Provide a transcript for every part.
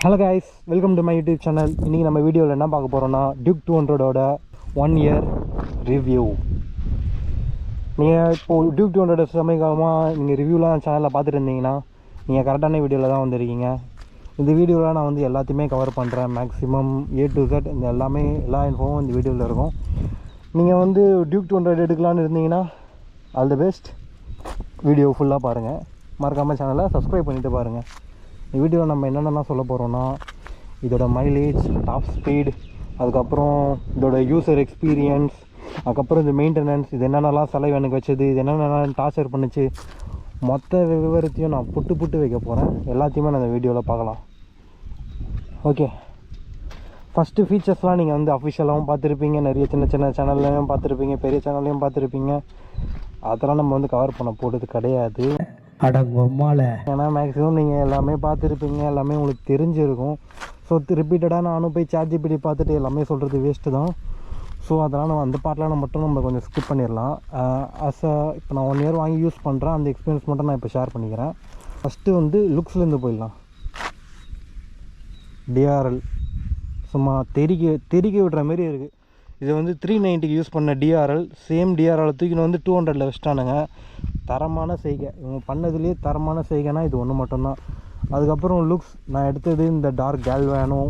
Hello guys, welcome to my YouTube channel. இன்றைக்கி நம்ம வீடியோவில் என்ன பார்க்க போகிறோன்னா டியூக் 200ஓட 1 இயர் ரிவ்யூ. நீங்கள் இப்போது டியூக் 200 சமீபமாக நீங்கள் ரிவ்யூலாம் சேனலில் பார்த்துட்டு இருந்தீங்கன்னா நீங்கள் கரெக்டான வீடியோவில் தான் வந்திருக்கீங்க. இந்த வீடியோவில் நான் வந்து எல்லாத்தையுமே கவர் பண்ணுறேன். மேக்ஸிமம் A to Z இந்த எல்லா இன்ஃபோவும் இந்த வீடியோவில் இருக்கும். நீங்கள் வந்து டியூக் 200 எடுக்கலான்னு இருந்தீங்கன்னா ஆல் தி பெஸ்ட். வீடியோ ஃபுல்லாக பாருங்கள். மறக்காமல் சேனலை சப்ஸ்கிரைப் பண்ணிவிட்டு பாருங்கள். இந்த வீடியோவில் நம்ம என்னென்னலாம் சொல்ல போகிறோன்னா, இதோட மைலேஜ், டாப் ஸ்பீடு, அதுக்கப்புறம் இதோட யூசர் எக்ஸ்பீரியன்ஸ், அதுக்கப்புறம் இந்த மெயின்டெனன்ஸ், இது என்னென்னலாம் செலவு எனக்கு வச்சது, இது என்னென்னலாம் டார்ச்சர் பண்ணிச்சு, மொத்த விவரத்தையும் நான் புட்டு வைக்க போகிறேன். எல்லாத்தையுமே நான் இந்த வீடியோவில் பார்க்கலாம். ஓகே, ஃபஸ்ட்டு ஃபீச்சர்ஸ்லாம் நீங்கள் வந்து அஃபிஷியலாகவும் பார்த்துருப்பீங்க, நிறைய சின்ன சேனல்லையும் பார்த்துருப்பீங்க, பெரிய சேனல்லையும் பார்த்துருப்பீங்க. அதெல்லாம் நம்ம வந்து கவர் பண்ண போகிறது கிடையாது. அடங்கம்மால ஏன்னா மேக்ஸிமம் நீங்கள் எல்லாமே பார்த்துருப்பீங்க, எல்லாமே உங்களுக்கு தெரிஞ்சிருக்கும். ஸோ ரிப்பீட்டடாக நானும் போய் ChatGPT பார்த்துட்டு எல்லாமே சொல்கிறது வேஸ்ட்டு தான். ஸோ அதெல்லாம் நம்ம அந்த பார்ட்லாம் மட்டும் நம்ம கொஞ்சம் ஸ்கிப் பண்ணிடலாம். இப்போ நான் 1 இயர் வாங்கி யூஸ் பண்ணுறேன். அந்த எக்ஸ்பீரியன்ஸ் மட்டும் நான் இப்போ ஷேர் பண்ணிக்கிறேன். ஃபஸ்ட்டு வந்து லுக்ஸ்லேருந்து போயிடலாம். DRL சும்மா தெறிக்க விடுற மாரி இருக்குது. இது வந்து 390 யூஸ் பண்ண DRL, சேம் DRL தூக்கின்னு வந்து 200 வச்சிட்டானுங்க. தரமான செய்கை, இவங்க பண்ணதுலேயே தரமான செய்கைனா இது ஒன்று மட்டும்தான். அதுக்கப்புறம் லுக்ஸ், நான் எடுத்தது இந்த டார்க் கேல்வேனோ.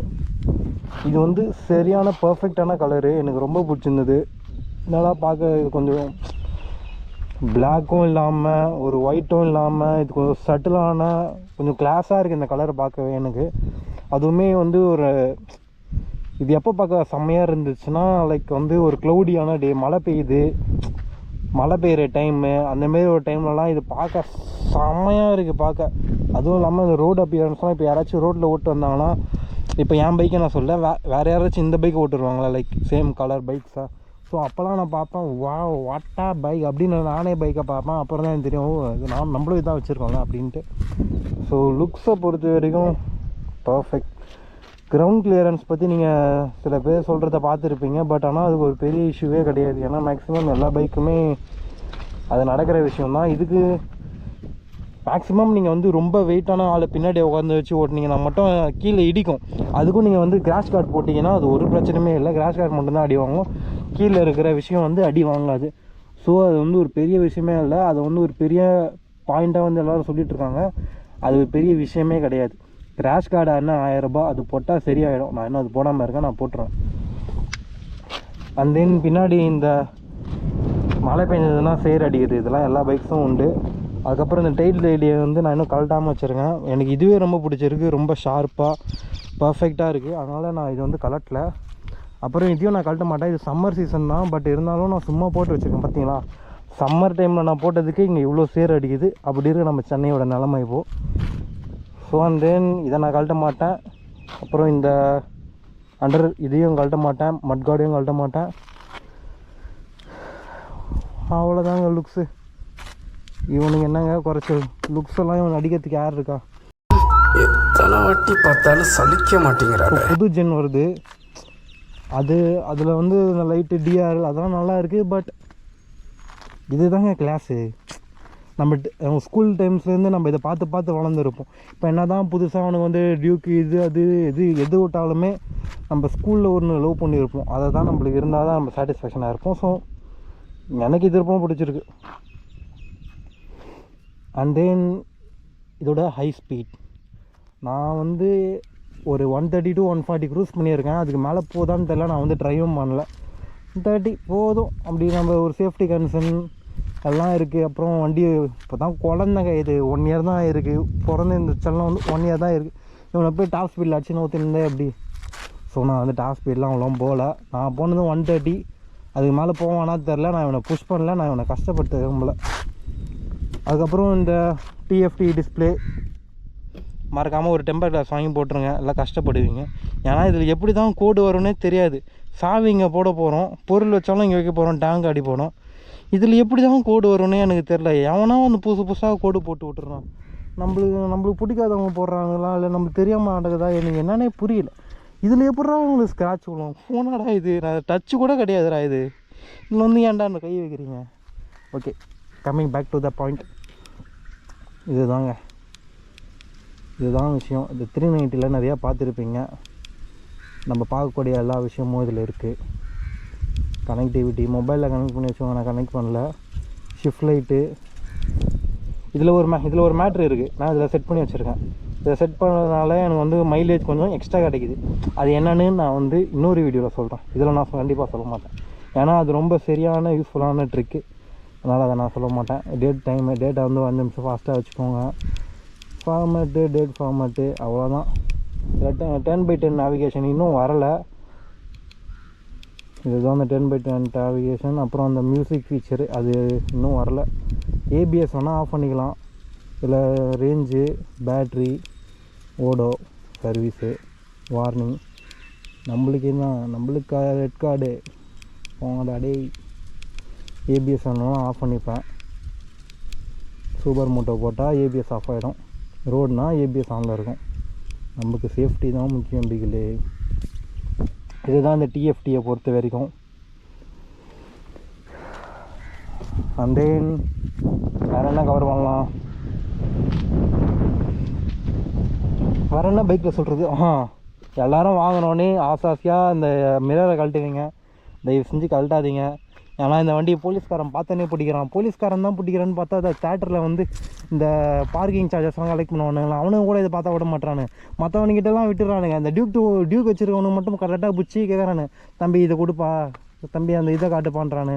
இது வந்து சரியான பர்ஃபெக்டான கலரு, எனக்கு ரொம்ப பிடிச்சிருந்தது. நல்லா பார்க்க இது கொஞ்சம் பிளாக்கும் இல்லாமல் ஒரு ஒயிட்டும் இல்லாமல் இது கொஞ்சம் சட்டிலான கொஞ்சம் கிளாஸாக இருக்குது இந்த கலரை பார்க்கவே எனக்கு. அதுவுமே வந்து ஒரு இது எப்போ பார்க்க செம்மையாக இருந்துச்சுன்னா, லைக் வந்து ஒரு க்ளௌடியான டே, மழை பெய்கிற டைமு, அந்தமாரி ஒரு டைம்லலாம் இது பார்க்க செம்மையாக இருக்குது பார்க்க. அதுவும் இல்லாமல் இந்த ரோடு அப்பியரன்ஸ்லாம் இப்போ யாராச்சும் ரோட்டில் ஓட்டு வந்தாங்கன்னா, இப்போ என் பைக்கை நான் சொல்ல வேறு யாராச்சும் இந்த பைக்கை ஓட்டுருவாங்களா, லைக் சேம் கலர் பைக்ஸாக. ஸோ அப்போல்லாம் நான் பார்ப்பேன், வாட்டா பைக் அப்படின்னு நானே பைக்கை பார்ப்பேன். அப்புறம் தான் எனக்கு தெரியும், இது நம்மளும் இதான் வச்சுருக்கோம்ல அப்படின்ட்டு. ஸோ லுக்ஸை பொறுத்த வரைக்கும் பர்ஃபெக்ட். கிரவுண்ட் கிளியரன்ஸ் பற்றி நீங்கள் சில பேர் சொல்கிறத பார்த்துருப்பீங்க, பட் ஆனால் அதுக்கு ஒரு பெரிய இஷ்யூவே கிடையாது. ஏன்னா மேக்ஸிமம் எல்லா பைக்குமே அது நடக்கிற விஷயந்தான். இதுக்கு மேக்ஸிமம் நீங்கள் வந்து ரொம்ப வெயிட்டான ஆளை பின்னாடி உட்காந்து வச்சு ஓட்டினீங்கன்னா மட்டும் கீழே இடிக்கும். அதுக்கும் நீங்கள் வந்து கிராஷ் கார்டு போட்டிங்கன்னா அது ஒரு பிரச்சனையுமே இல்லை. கிராஷ் கார்டு மட்டும்தான் அடி வாங்கும், கீழே இருக்கிற விஷயம் வந்து அடி வாங்காது. ஸோ அது வந்து ஒரு பெரிய விஷயமே இல்லை. அது வந்து ஒரு பெரிய பாயிண்ட்டாக வந்து எல்லோரும் சொல்லிகிட்ருக்காங்க. அது ஒரு பெரிய விஷயமே கிடையாது. கிராஷ் கார்டு என்ன 1000 ரூபாய், அது போட்டால் சரியாயிடும். நான் இன்னும் அது போடாமல் இருக்கேன், நான் போட்டுருவேன். அண்ட் தென் பின்னாடி இந்த மழை பெஞ்சதுன்னா சேர் அடிக்குது, இதெல்லாம் எல்லா பைக்ஸும் உண்டு. அதுக்கப்புறம் இந்த டைல் லைடியை வந்து நான் இன்னும் கழட்டாமல் வச்சுருக்கேன். எனக்கு இதுவே ரொம்ப பிடிச்சிருக்கு, ரொம்ப ஷார்ப்பாக பர்ஃபெக்டாக இருக்குது. அதனால் நான் இது வந்து கலட்டல. அப்புறம் இதையும் நான் கழட்ட மாட்டேன். இது சம்மர் சீசன் தான், பட் இருந்தாலும் நான் சும்மா போட்டு வச்சுருக்கேன். பார்த்தீங்களா, சம்மர் டைமில் நான் போட்டதுக்கு இங்கே இவ்வளோ சேர் அடிக்குது. அப்படி இருக்குது நம்ம சென்னையோட நிலமை இப்போது. ஸோ அண்ட் தென் இதை நான் கழட்ட மாட்டேன். அப்புறம் இந்த இதையும் கழட்ட மாட்டேன், மட்கார்டையும் கழட்ட மாட்டேன். அவ்வளோதாங்க லுக்ஸு. இவனுங்க என்னங்க குறைச்சல், லுக்ஸ் எல்லாம் இவன் அடிக்கிறதுக்கு யார் இருக்கா? எத்தனை வாட்டி பார்த்தாலும் சலிக்க மாட்டேங்கிறாரு. புது ஜென் வருது, அதில் வந்து லைட்டு DRL அதெல்லாம் நல்லா இருக்குது. பட் இதுதாங்க கிளாஸு. நம்ம ஸ்கூல் டைம்ஸ்லேருந்து நம்ம இதை பார்த்து வளர்ந்துருப்போம். இப்போ என்ன தான் புதுசாக அவனுக்கு வந்து டியூக்கு எது விட்டாலுமே நம்ம ஸ்கூலில் ஒன்று லவ் பண்ணியிருப்போம். அதை தான் நம்மளுக்கு இருந்தால் தான் நம்ம சாட்டிஸ்ஃபேக்ஷனாக இருப்போம். ஸோ எனக்கு இது ரொம்ப பிடிச்சிருக்கு. அண்ட் தென் இதோட ஹை ஸ்பீட், நான் வந்து ஒரு 130 to 140 க்ரூஸ் பண்ணியிருக்கேன். அதுக்கு மேலே போதான்னு தெரியல, நான் வந்து ட்ரைவும் பண்ணல. 30 போதும். அப்படி நம்ம ஒரு சேஃப்டி கன்சர்ன் எல்லாம் இருக்குது. அப்புறம் வண்டி இப்போ தான் குழந்தைங்க, இது 1 இயர் தான் இருக்குது. பிறந்த இந்த செல்லம் வந்து 1 இயர் தான் இருக்குது. இவனை போய் டாப் ஸ்பீடில் அடிச்சு நோத்திருந்தேன் எப்படி? ஸோ நான் வந்து டாப் ஸ்பீட்லாம் அவ்வளோ போகல. நான் போனது 130. அதுக்கு மேலே போவானா தெரில. நான் இவனை புஷ் பண்ணல, நான் இவனை கஷ்டப்படுத்த விரும்பல. அதுக்கப்புறம் இந்த TFT டிஸ்பிளே மறக்காமல் ஒரு டெம்பர் கிளாஸ் வாங்கி போட்டுருங்க, எல்லாம் கஷ்டப்படுவீங்க. ஏன்னா இதில் எப்படி தான் கோடு வரும்னே தெரியாது. சாவி இங்கே போட போகிறோம், பொருள் வச்சாலும் இங்கே வைக்க போகிறோம், டேங்க் அடி போனோம். இதில் எப்படி தான் கோடு வரும்னே எனக்கு தெரில. எவனா வந்து புதுசாக கோடு போட்டு விட்டுறான். நம்மளுக்கு பிடிக்காதவங்க போடுறாங்களா, இல்லை நம்மளுக்கு தெரியாமல் நடக்குதா, எனக்கு என்னன்னே புரியல. இதில் எப்படிடா உங்களுக்கு ஸ்க்ராட்ச் விழும்? ஃபோனாடா இது, நான் டச்சு கூட கிடையாதுடா இது. இதில் வந்து ஏன்டா அந்த கை வைக்கிறீங்க? Okay, coming back to the point. இதுதாங்க இதுதான் விஷயம். இது 390 நிறையா பார்த்துருப்பீங்க. நம்ம பார்க்கக்கூடிய எல்லா விஷயமும் இதில் இருக்குது. கனெக்டிவிட்டி மொபைலில் கனெக்ட் பண்ணி வச்சவங்க, நான் கனெக்ட் பண்ணல. ஷிஃப்ட் லைட்டு, இதில் ஒரு மேட்ரு இருக்குது. நான் இதில் செட் பண்ணி வச்சுருக்கேன். இதை செட் பண்ணதுனால எனக்கு வந்து மைலேஜ் கொஞ்சம் எக்ஸ்ட்ரா கிடைக்குது. அது என்னன்னு நான் வந்து இன்னொரு வீடியோவில் சொல்கிறேன். இதில் நான் கண்டிப்பாக சொல்ல மாட்டேன். ஏன்னா அது ரொம்ப சரியான யூஸ்ஃபுல்லான ட்ரிக்கு. அதனால் அதை நான் சொல்ல மாட்டேன். டேட்டா வந்து 5 நிமிஷம் ஃபாஸ்ட்டாக வச்சுக்கோங்க. ஃபார்மேட்டு, டேட் ஃபார்மேட்டு, அவ்வளோதான். 10x10 நேவிகேஷன் இன்னும் வரலை. இதுதான் அந்த 10x10 நேவிகேஷன். அப்புறம் அந்த மியூசிக் ஃபீச்சரு அது இன்னும் வரல. ஏபிஎஸ் வேணால் ஆஃப் பண்ணிக்கலாம். இதில் ரேஞ்சு, பேட்ரி, ஓடோ, சர்வீஸு, வார்னிங். நம்மளுக்கு என்ன, நம்மளுக்கு ரெட் கார்டு போங்கடா டே. ஏபிஎஸ் வேணாலும் ஆஃப் பண்ணிப்பேன். சூப்பர் மோட்டோ போட்டால் ஏபிஎஸ் ஆஃப் ஆகிடும். ரோடுனா ஏபிஎஸ் ஆனில் இருக்கும். நமக்கு சேஃப்டி தான் முக்கியம் பிகிலே. இதுதான் இந்த டிஎஃப்டியை பொறுத்த வரைக்கும். அண்ட் தென் வேறு என்ன கவர் பண்ணலாம், வேறு என்ன பைக்கில் சொல்கிறது. எல்லோரும் வாங்கினோன்னே ஆசாசியாக இந்த மிரரை கழட்டுவீங்க. தயவு செஞ்சு கழட்டாதீங்க. ஏன்னா இந்த வண்டியை போலீஸ்காரன் பார்த்தோன்னே பிடிக்கிறான். போலீஸ்காரன் தான் பிடிக்கிறான்னு பார்த்தா அதை தேட்டரில் வந்து இந்த பார்க்கிங் சார்ஜஸ்லாம் கலெக்ட் பண்ணுவானுங்களா, அவனுங்க கூட இதை பார்த்தா விட மாட்டானு. மற்றவனுக்கிட்டலாம் விட்டுறானுங்க. இந்த டியூக் வச்சுருக்கவனுக்கு மட்டும் கரெக்டாக பிடிச்சி கேட்குறானு, தம்பி இதை கொடுப்பா, தம்பி அந்த இதை காட்டுப்பான்றானு.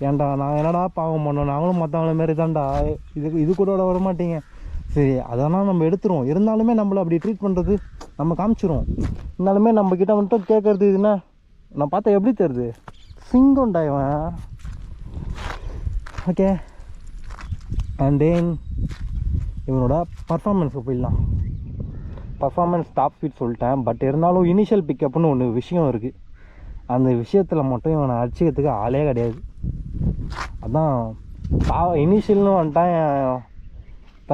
ஏன்டா நான் என்னடா பாவம் பண்ணோம், நாங்களும் மற்றவங்கள மாரி தான்டா, இது கூட விட மாட்டீங்க. சரி அதெல்லாம் நம்ம எடுத்துருவோம். இருந்தாலுமே நம்மளை அப்படி ட்ரீட் பண்ணுறது நம்ம காமிச்சிரும். இருந்தாலுமே நம்மக்கிட்ட மட்டும் கேட்குறது இதுன்னா நான் பார்த்தா எப்படி தருது, சிங்கம்டா இவன். ஓகே, அண்ட் தென் இவனோட பர்ஃபார்மன்ஸுக்கு போயிடலாம். பர்ஃபார்மன்ஸ் டாப் ஸ்பீட் சொல்லிட்டேன். பட் இருந்தாலும் இனிஷியல் பிக்கப்னு ஒன்று விஷயம் இருக்குது. அந்த விஷயத்தில் மட்டும் இவனை அடிச்சுக்கிறதுக்கு ஆளே கிடையாது. அதான் இனிஷியல்னு வந்துட்டான்,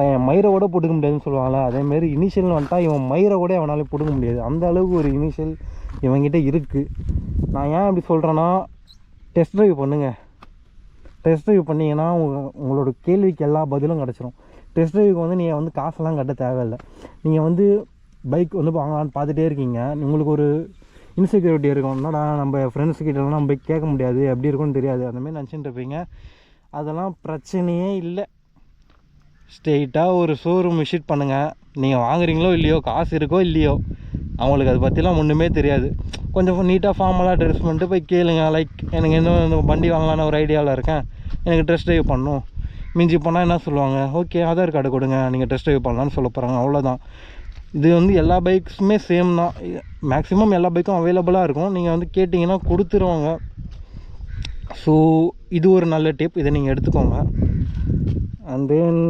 என் மயிரை கூட பிடிக்க முடியாதுன்னு சொல்லுவாங்களே, அதேமாரி இனிஷியல்னு வந்துட்டா இவன் மயிரை கூட அவனால் பிடிக்க முடியாது. அந்த அளவுக்கு ஒரு இனிஷியல் இவங்கிட்ட இருக்குது. நான் ஏன் அப்படி சொல்கிறேன்னா, டெஸ்ட் ட்ரைவ் பண்ணுங்கள். டெஸ்ட் ட்ரைவ் பண்ணிங்கன்னா உங்களோட கேள்விக்கு எல்லா பதிலும் கிடச்சிரும். டெஸ்ட் ட்ரைவுக்கு வந்து நீங்கள் வந்து காசெல்லாம் கட்ட தேவையில்லை. நீங்கள் வந்து பைக் வந்து வாங்கலான்னு பார்த்துட்டே இருக்கீங்க, உங்களுக்கு ஒரு இன்செக்யூரிட்டி இருக்கும். என்னடா நம்ம ஃப்ரெண்ட்ஸ்கிட்டலாம் நம்ம பைக் கேட்க முடியாது, எப்படி இருக்கும்னு தெரியாது, அந்தமாரி நினச்சிட்டு இருப்பீங்க. அதெல்லாம் பிரச்சனையே இல்லை. ஸ்ட்ரெயிட்டாக ஒரு ஷோரூம் விசிட் பண்ணுங்கள். நீங்கள் வாங்குறீங்களோ இல்லையோ, காசு இருக்கோ இல்லையோ, அவங்களுக்கு அதை பற்றிலாம் ஒன்றுமே தெரியாது. கொஞ்சம் நீட்டாக ஃபார்மலாக ட்ரெஸ் பண்ணிட்டு போய் கேளுங்க. லைக் எனக்கு இந்த வண்டி வாங்கலான்னு ஒரு ஐடியாவில் இருக்கேன், எனக்கு டெஸ்ட் ட்ரைவ் பண்ணணும். மிஞ்சி போனால் என்ன சொல்லுவாங்க, ஓகே ஆதார் கார்டு கொடுங்க, நீங்கள் டெஸ்ட் ட்ரைவ் பண்ணலான்னு சொல்ல போகிறாங்க. அவ்வளோதான். இது வந்து எல்லா பைக்ஸுமே சேம் தான். மேக்ஸிமம் எல்லா பைக்கும் அவைலபிளாக இருக்கும். நீங்கள் வந்து கேட்டிங்கன்னா கொடுத்துருவாங்க. ஸோ இது ஒரு நல்ல டிப், இதை நீங்கள் எடுத்துக்கோங்க. அண்ட் தென்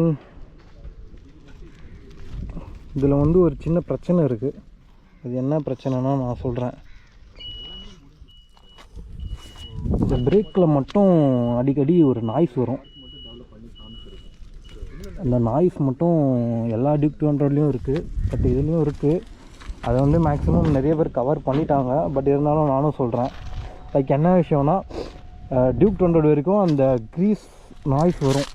இதில் வந்து ஒரு சின்ன பிரச்சனை இருக்குது. அது என்ன பிரச்சனைனா நான் சொல்கிறேன். இந்த பிரேக்கில் மட்டும் அடிக்கடி ஒரு நாய்ஸ் வரும். அந்த நாய்ஸ் மட்டும் எல்லா டியூக் 200லேயும் இருக்குது, பட் இதுலேயும் இருக்குது. அதை வந்து மேக்ஸிமம் நிறைய பேர் கவர் பண்ணிட்டாங்க. பட் இருந்தாலும் நானும் சொல்கிறேன். லைக் என்ன விஷயம்னா, டியூக் 200 வரைக்கும் அந்த க்ரீஸ் நாய்ஸ் வரும்.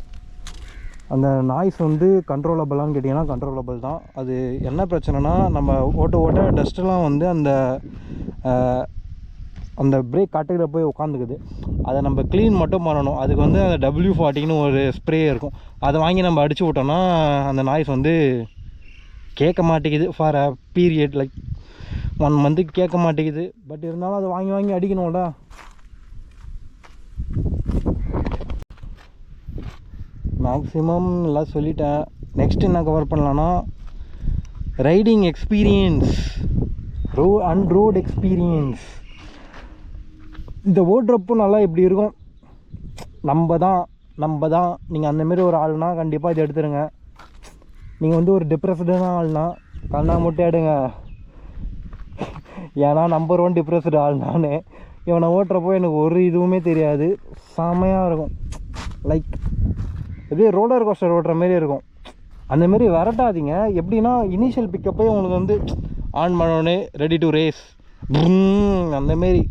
அந்த நாய்ஸ் வந்து கண்ட்ரோலபிளான்னு கேட்டிங்கன்னா கண்ட்ரோலபிள் தான். அது என்ன பிரச்சனைனா, நம்ம ஓட்ட டஸ்ட்டெல்லாம் வந்து அந்த பிரேக் கட்டையில் போய் உட்காந்துக்குது. அதை நம்ம க்ளீன் மட்டும் பண்ணணும். அதுக்கு வந்து அந்த W40ன்னு ஒரு ஸ்ப்ரே இருக்கும், அதை வாங்கி நம்ம அடித்து விட்டோன்னா அந்த நாய்ஸ் வந்து கேட்க மாட்டேங்குது. ஃபார் அ பீரியட் லைக் 1 மந்த்துக்கு கேட்க மாட்டேங்குது. பட் இருந்தாலும் அதை வாங்கி அடிக்கணும்ல. மேக்ஸிமம் எல்லாம் சொல்லிட்டேன். நெக்ஸ்ட் என்ன கவர் பண்ணலான்னா, ரைடிங் எக்ஸ்பீரியன்ஸ், ரோட் எக்ஸ்பீரியன்ஸ். இந்த ஓட்றப்போ நல்லா இப்படி இருக்கும். நம்ம தான் நீங்கள் அந்தமாரி ஒரு ஆள்னா கண்டிப்பாக இதை எடுத்துருங்க. நீங்கள் வந்து ஒரு டிப்ரெஸ்டான ஆள்னா கண்ணா மட்டும் எடுங்க. ஏன்னா நம்பர் 1 டிப்ரெஸ்டு ஆள் நான். இவனை ஓட்டுறப்போ எனக்கு ஒரு இதுவுமே தெரியாது, செமையாக இருக்கும். லைக் எப்படியே ரோலர் கோஸ்டர் ஓட்டுற மாரி இருக்கும். அந்தமாரி விரட்டாதீங்க. எப்படின்னா இனிஷியல் பிக்கப்பே உங்களுக்கு வந்து ஆன் பண்ணோடனே ரெடி டு ரேஸ் அந்தமாரி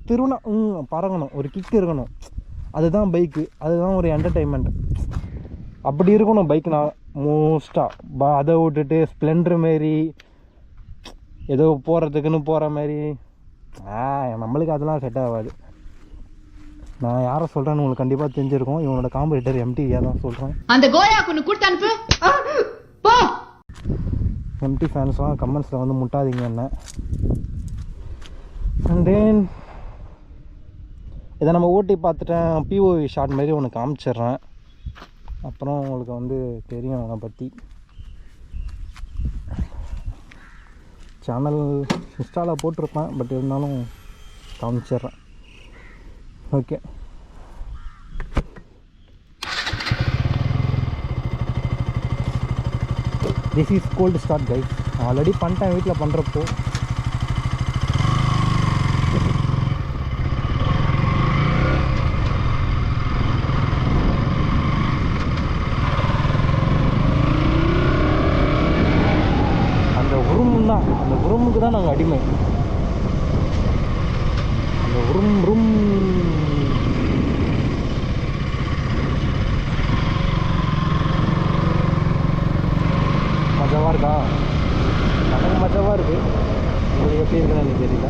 திருவண்ணா பறங்கணும், ஒரு கிக் இருக்கணும். அதுதான் பைக்கு, அதுதான் ஒரு என்டர்டெயின்மெண்ட். அப்படி இருக்கணும் பைக். நான் மோஸ்ட்டாக அதை விட்டுட்டு ஸ்ப்ளெண்டர் மாரி ஏதோ போகிறதுக்குன்னு போகிற மாதிரி நம்மளுக்கு அதெல்லாம் செட் ஆகாது. நான் யாரை சொல்கிறேன்னு உங்களுக்கு கண்டிப்பாக தெரிஞ்சிருக்கும். இவனோட காம்படிட்டர் MTV தான் சொல்கிறேன். அந்த கோயா கொண்டு கொடுத்து அனுப்பு. MT ஃபேன்ஸ்லாம் கமெண்ட்ஸில் வந்து முட்டாதீங்க என்ன. அண்ட் தென் இதை நம்ம ஓட்டி பார்த்துட்டேன். POV ஷார்ட் மாரி ஒன்று காமிச்சிட்றேன். அப்புறம் உங்களுக்கு வந்து தெரியும் அவனை பற்றி. சேனல் இன்ஸ்டாவில் போட்டிருப்பேன், பட் இருந்தாலும் காமிச்சிட்றேன். Okay, this is cold start guys. Already பண்ணிட்டேன் வீட்டில் பண்ணுறப்போ. அந்த உருமுக்கு தான் நாங்கள் அடிமை. அந்த உரும் மஜாவாக இருக்கா? எனக்கு மஜாவாக இருக்கு. உங்களுக்கு எப்படி இருக்குன்னு எனக்கு தெரியல.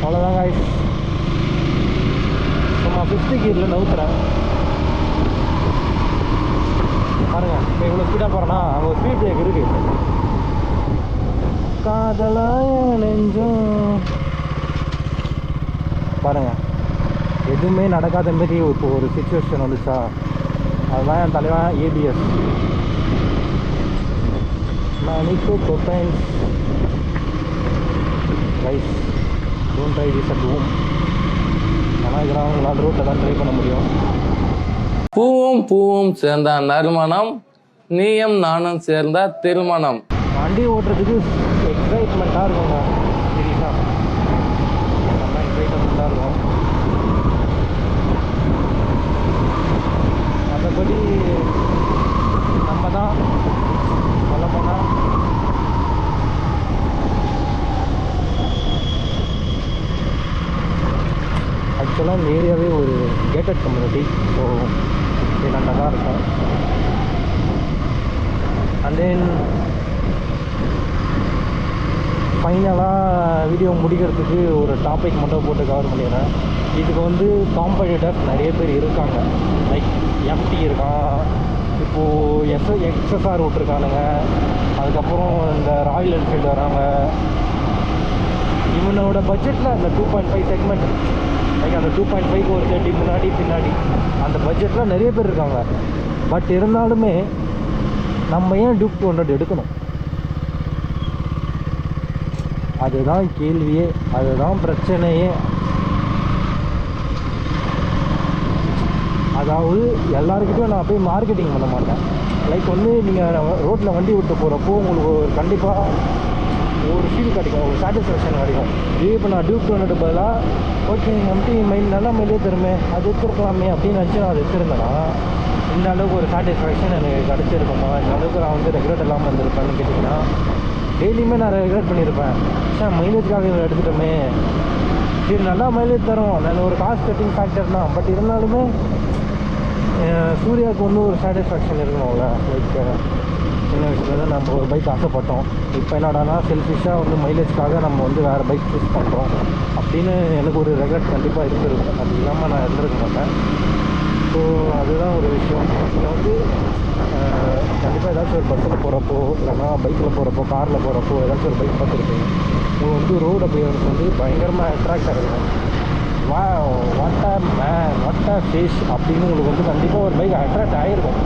அவ்வளோதான் காய்ஸ். சும்மா 50 கியரில் நவுத்துறேன் பாருங்க. இப்போ இவ்வளோ ஸ்பீடாக போகிறேன்னா அங்கே ஒரு ஸ்பீட் பிரேக் இருக்குது. காதலாய நெஞ்சம் பாருங்க, எதுவுமே நடக்காத மாரி இப்போ ஒரு சிச்சுவேஷன் வந்துச்சா, அதுதான் என் தலைவன் ABS. மணிக்கு கொப்பைன் rice don't try this at home. ஆனால் இதெல்லாம் உங்களால் ரோட்டில் தான் ட்ரை பண்ண முடியும். பூவும் பூவும் சேர்ந்த நறுமணம், நீயும் நானும் சேர்ந்த திருமணம். வண்டி ஓட்டுறதுக்கு எக்ஸைட்மெண்ட்டாக இருக்குங்க. சீரியஸாக நல்லா எக்ஸைட்மெண்ட்டாக இருக்கும். மற்றபடி நம்ம தான் சொல்ல போனால் ஆக்சுவலாக இந்த ஏரியாவே ஒரு கேட்டட் கம்யூனிட்டி. ஸோ இது நல்லா தான் இருக்கும். அண்ட் தென் ஃபைனலாக வீடியோ முடிக்கிறதுக்கு ஒரு டாபிக் மட்டும் போட்டு கவர் பண்ணிடுறேன். இதுக்கு வந்து காம்படிட்டர்ஸ் நிறைய பேர் இருக்காங்க. லைக் MT இருக்கான், இப்போது XSR விட்ருக்கானுங்க, அதுக்கப்புறம் இந்த ராயல் என்ஃபீல்டு வராங்க. இவனோட பட்ஜெட்டில் அந்த 2.5 செக்மெண்ட், லைக் அந்த 2.5க்கு ஒரு 30 முன்னாடி பின்னாடி அந்த பட்ஜெட்டில் நிறைய பேர் இருக்காங்க. பட் இருந்தாலுமே நம்ம ஏன் டியூக் 200 எடுக்கணும்? அதுதான் கேள்வியே, அதுதான் பிரச்சனையே. அதாவது எல்லாருக்கிட்டையும் நான் போய் மார்க்கெட்டிங் பண்ண மாட்டேன். லைக் வந்து நீங்கள் ரோட்டில் வண்டி விட்டு போகிறப்போ உங்களுக்கு கண்டிப்பாக ஒரு ஃபீல் கிடைக்கும், ஒரு சாட்டிஸ்ஃபேக்ஷன் கிடைக்கும். இதே இப்போ நான் டியூக் 200 பதிலாக ஓகே MT நல்லா மைலேஜ் தருமே, அது எடுத்துருக்கலாமே அப்படின்னு நினச்சி நான் அதை எடுத்துருந்தேன்னா இந்த அளவுக்கு ஒரு சாட்டிஸ்ஃபேக்ஷன் எனக்கு கிடச்சிருக்குமா, இந்த அளவுக்கு நான் வந்து ரெகுலேட் இல்லாமல் இருந்திருப்பேன்னு கேட்டிங்கன்னா டெய்லியுமே நான் ரெகுலேட் பண்ணியிருப்பேன். சார் மைலேஜ்க்காக இதை எடுத்துட்டோமே, சரி நல்லா மைலேஜ் தரும், நான் ஒரு காஸ்ட் கட்டிங் ஃபேக்டர் தான். பட் இருந்தாலுமே சூர்யாவுக்கு வந்து ஒரு சாட்டிஸ்ஃபேக்ஷன் இருக்கணும்ல. லைக் சின்ன வயசுலேருந்து நம்ம ஒரு பைக் ஆசைப்பட்டோம். இப்போ என்னடானா செல்ஃபிஷாக வந்து மைலேஜ்க்காக நம்ம வந்து வேறு பைக் சூஸ் பண்ணுறோம் அப்படின்னு எனக்கு ஒரு ரெகுலேட் கண்டிப்பாக இருந்திருக்கும். அது இல்லாமல் நான் இருந்திருக்க மாட்டேன். ஸோ அதுதான் ஒரு விஷயம். இதில் வந்து கண்டிப்பாக ஏதாச்சும் ஒரு பஸ்ஸில் போகிறப்போ, இல்லைனா பைக்கில் போகிறப்போ, காரில் போகிறப்போ ஏதாச்சும் ஒரு பைக் பார்த்துருப்பீங்க. உங்களுக்கு வந்து ரோடு அப்பியரன்ஸ் வந்து பயங்கரமாக அட்ராக்டாக இருக்கும். வாட் அ ஃபேஸ் அப்படின்னு உங்களுக்கு வந்து கண்டிப்பாக ஒரு பைக் அட்ராக்ட் ஆகிருக்கும்.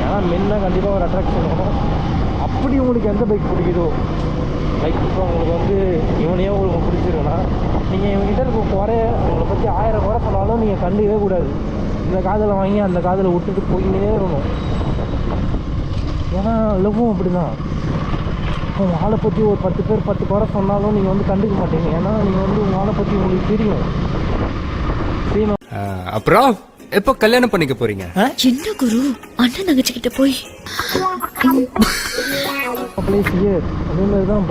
ஏன்னா மென்னா கண்டிப்பாக ஒரு அட்ராக்ஷன் வரும். அப்படி உங்களுக்கு எந்த பைக் பிடிக்குதோ, லைக் இப்போ உங்களுக்கு வந்து இவனையே உங்களுக்கு பிடிச்சிருக்குன்னா நீங்கள் இவங்ககிட்ட இருக்க குறைய உங்களை பற்றி 1000 குறை சொன்னாலும் நீங்கள் கண்டுக்கவே கூடாது. இந்த காதில் வாங்கி அந்த காதில் விட்டுட்டு போயின்னே இருக்கணும். ஏன்னா லவ்வும் அப்படி தான். உங்கள் ஆளை பற்றி ஒரு 10 பேர் 10 குறை சொன்னாலும் நீங்கள் வந்து கண்டுக்க மாட்டீங்க. ஏன்னா நீங்கள் வந்து உங்கள் ஆளை பற்றி உங்களுக்கு தெரியும். சீனம் அப்புறம் எப்போ கல்யாணம் பண்ணிக்க போறீங்க? என்ன குரு அண்ணன் தங்கச்சிக்கிட்ட போய் அதே மாதிரி தான்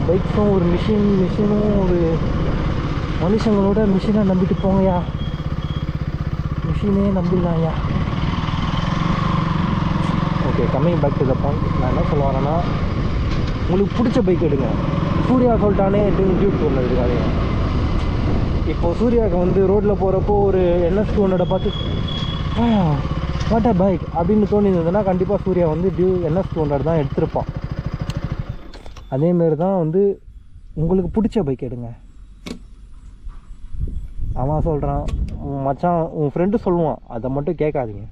பைக்ஸும் ஒரு மிஷினும் ஒரு மனுஷங்களோட மிஷினை நம்பிட்டு போங்கய்யா. மிஷினே நம்பிடலாம்யா. Okay, coming back to the point. நான் என்ன சொல்ல வரேன்னா, உங்களுக்கு பிடிச்ச பைக் எடுங்க. சூர்யா சொல்லிட்டானே டியூக் ஒன்று இருக்காதுங்க. இப்போது சூர்யாவுக்கு வந்து ரோட்டில் போகிறப்போ ஒரு NS 200 பார்த்து வாட் அ பைக் அப்படின்னு தோணியிருந்ததுன்னா கண்டிப்பாக சூர்யா வந்து NS 200 தான் எடுத்திருப்பான். அதேமாரி தான் வந்து உங்களுக்கு பிடிச்ச பைக் எடுங்க. அவன் சொல்கிறான் மச்சான், உன் ஃப்ரெண்டு சொல்லுவான், அதை மட்டும் கேட்காதீங்க.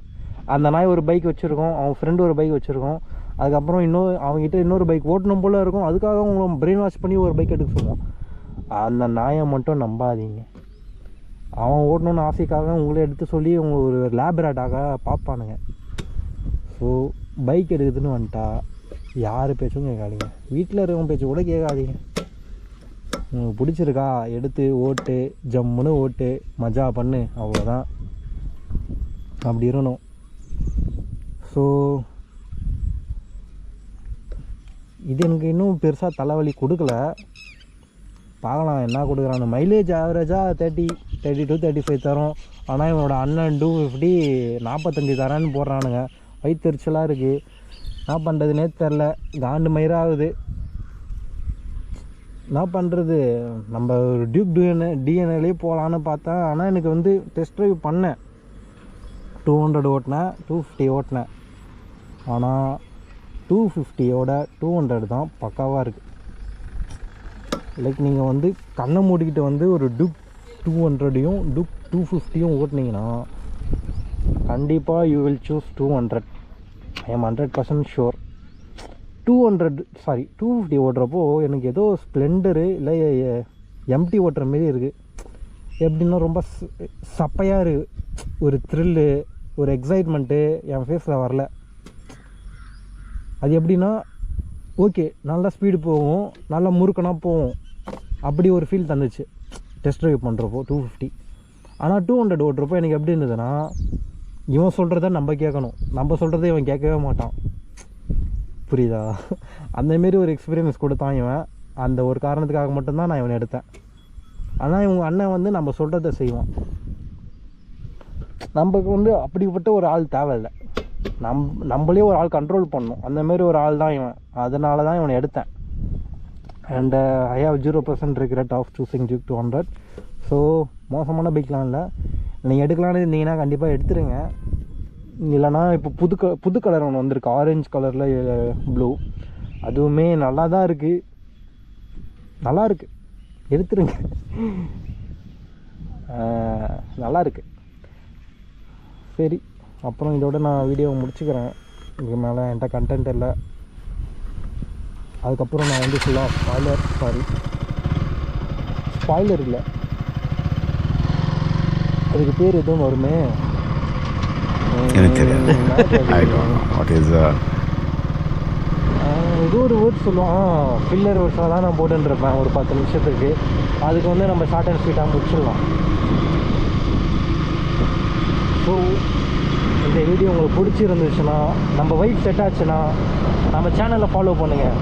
அந்த நாய் ஒரு பைக் வச்சுருக்கோம், அவன் ஃப்ரெண்டு ஒரு பைக் வச்சுருக்கோம், அதுக்கப்புறம் அவங்ககிட்ட இன்னொரு பைக் ஓட்டணும் போல் இருக்கும், அதுக்காக உங்களை பிரெயின் வாஷ் பண்ணி ஒரு பைக் எடுக்க சொல்லுவான். அந்த நாயை மட்டும் நம்பாதீங்க. அவன் ஓட்டணுன்னு ஆசைக்காக உங்களே எடுத்து சொல்லி உங்கள் ஒரு லேபரேட்டாக பார்ப்பானுங்க. ஸோ பைக் எடுக்குதுன்னு வந்துட்டா யார் பேச்சும் கேட்காதீங்க. வீட்டில் இருக்கவங்க பேச்சு கூட கேட்காதீங்க. உங்களுக்கு பிடிச்சிருக்கா எடுத்து ஓட்டு, ஜம்முன்னு ஓட்டு, மஜா பண்ணு, அவ்வளோதான். அப்படி இருக்கணும். ஸோ இது எனக்கு இன்னும் பெருசாக தலைவலி கொடுக்கல. பார்க்கலாம் என்ன கொடுக்குறாங்க. மைலேஜ் ஆவரேஜாக 30 to 35 தரும். ஆனால் இவனோட அண்ணன் 250 45 தரான்னு போடுறானுங்க. வயிற்றுச்சலாக இருக்குது. என்ன பண்ணுறதுனே தெரில. காண்டு மயிராகுது. என்ன பண்ணுறது, நம்ம ஒரு டியூக் டிஎன்ஏலேயே போகலான்னு பார்த்தேன். ஆனால் எனக்கு வந்து டெஸ்ட் ட்ரைவ் பண்ணேன். 200 ஓட்டினேன், 250 ஓட்டினேன். ஆனால் 250யோட 200 தான் பக்காவாக இருக்குது. லைக் நீங்கள் வந்து கண்ணை மூடிக்கிட்டு வந்து ஒரு டியூக் 200யும் டியூக் 250யும் ஓட்டினீங்கன்னா கண்டிப்பாக you will choose 200. I am 100% sure. 250 ஓட்டுறப்போ எனக்கு ஏதோ ஸ்ப்ளெண்டரு இல்லை எம்டி ஓட்டுற மாரி இருக்குது. எப்படின்னா ரொம்ப சப்பையாக இருக்குது. ஒரு த்ரில்லு, ஒரு எக்ஸைட்மெண்ட்டு என் ஃபேஸில் வரல. அது எப்படின்னா, ஓகே நல்லா ஸ்பீடு போகும், நல்லா முறுக்கனாக போகும், அப்படி ஒரு ஃபீல் தந்துச்சு டெஸ்ட் ட்ரைவ் பண்ணுறப்போ 250. ஆனால் 200 ஓட்டுறப்போ எனக்கு எப்படி இருந்ததுன்னா, இவன் சொல்கிறத நம்ம கேட்கணும், நம்ம சொல்கிறத இவன் கேட்கவே மாட்டான். புரியுதா? அந்தமாரி ஒரு எக்ஸ்பீரியன்ஸ் கொடுத்தான் இவன். அந்த ஒரு காரணத்துக்காக மட்டும்தான் நான் இவனை எடுத்தேன். ஆனால் இவங்க அண்ணன் வந்து நம்ம சொல்கிறத செய்வான். நமக்கு வந்து அப்படிப்பட்ட ஒரு ஆள் தேவையில்லை. நம்மளே ஒரு ஆள் கண்ட்ரோல் பண்ணணும். அந்தமாரி ஒரு ஆள் தான் இவன். அதனால தான் இவனை எடுத்தேன். And I have 0% regret of choosing Duke 200. So மோசமான பைக்லாம் இல்லை. நீங்கள் எடுக்கலான்னு இருந்தீங்கன்னா கண்டிப்பாக எடுத்துருங்க. இல்லைனா இப்போ புது கலர் ஒன்று வந்திருக்கு, ஆரஞ்சு கலரில் ப்ளூ. அதுவுமே நல்லா தான் இருக்குது. நல்லா இருக்குது, எடுத்துருங்க. நல்லா இருக்குது. சரி, அப்புறம் இதோட நான் வீடியோவை முடிச்சுக்கிறேன். இதுக்கு மேலே என்கிட்ட கண்டென்ட் இல்லை. அதுக்கப்புறம் நான் வந்து ஃபுல்லாக ஸ்பாய்லர் இல்லை, அதுக்கு பேர் எதுவும் வருமே, எனக்கு தெரியாது. ஏதோ ஒரு வேர்ட்ஸ் சொல்லுவான். ஃபில்லர் வேர்ட்ஸாக தான் நான் போட்டுருப்பேன் ஒரு 10 நிமிஷத்துக்கு. அதுக்கு வந்து நம்ம ஷார்ட் அண்ட் ஸ்வீட்டாக முடிச்சிடலாம். ஸோ இந்த வீடியோ உங்களுக்கு பிடிச்சிருந்துச்சுன்னா, நம்ம வைப் செட் ஆச்சுன்னா நம்ம சேனலை ஃபாலோ பண்ணுங்கள்.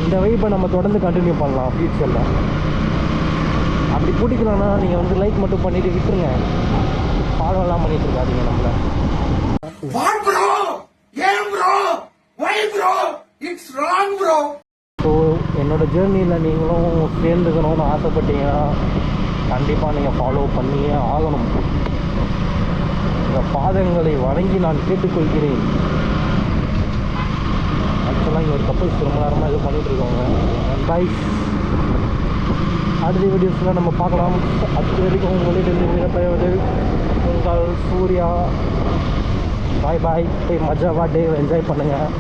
இந்த வைப்பை நம்ம தொடர்ந்து கண்டினியூ பண்ணலாம் ஃபியூச்சரில். அப்படி பிடிக்கலன்னா நீங்கள் வந்து லைக் மட்டும் பண்ணிவிட்டு விட்டுருங்க. ஃபாலோலாம் பண்ணிட்டு இருக்காதீங்க நம்மளை. ஸோ என்னோடய ஜேர்னியில் நீங்களும் சேர்ந்துக்கணும்னு ஆசைப்பட்டீங்கன்னா கண்டிப்பாக நீங்கள் ஃபாலோ பண்ணியே ஆகணும். இந்த பாதங்களை வணங்கி நான் கேட்டுக்கொள்கிறேன். ஆக்சுவலாக இங்கே ஒரு கப்பல்ஸ் ரொம்ப நேரமாக இது பண்ணிகிட்ருக்கோங்க. பாய். அடுத்த வீடியோஸில் நம்ம பார்க்கலாம். அது வரைக்கும் உங்களிடம் விடைபெறுவது உங்கள் சூர்யா. பாய் பாய். போய் மஜாவாக டே என்ஜாய் பண்ணுங்கள்.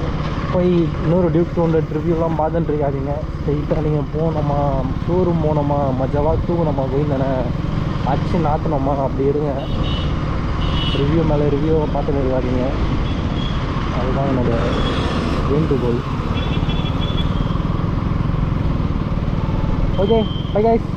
போய் இன்னொரு டியூக் 200 ரிவ்யூலாம் பார்த்துட்டு இருக்காதீங்க. ஸ்ட்ரெயிட்டாக நீங்கள் போனோமா, ஷோரூம் போனோமா, மஜாவாக தூங்கணுமா, கோயிந்தனை அச்சு நாட்டணுமா, அப்படி இருங்க. ரிவ்யூ மேலே ரிவ்யூவை பார்த்துட்டு இருக்காதீங்க. அதுதான் என்னோடய வேண்டுகோள். Okay bye guys.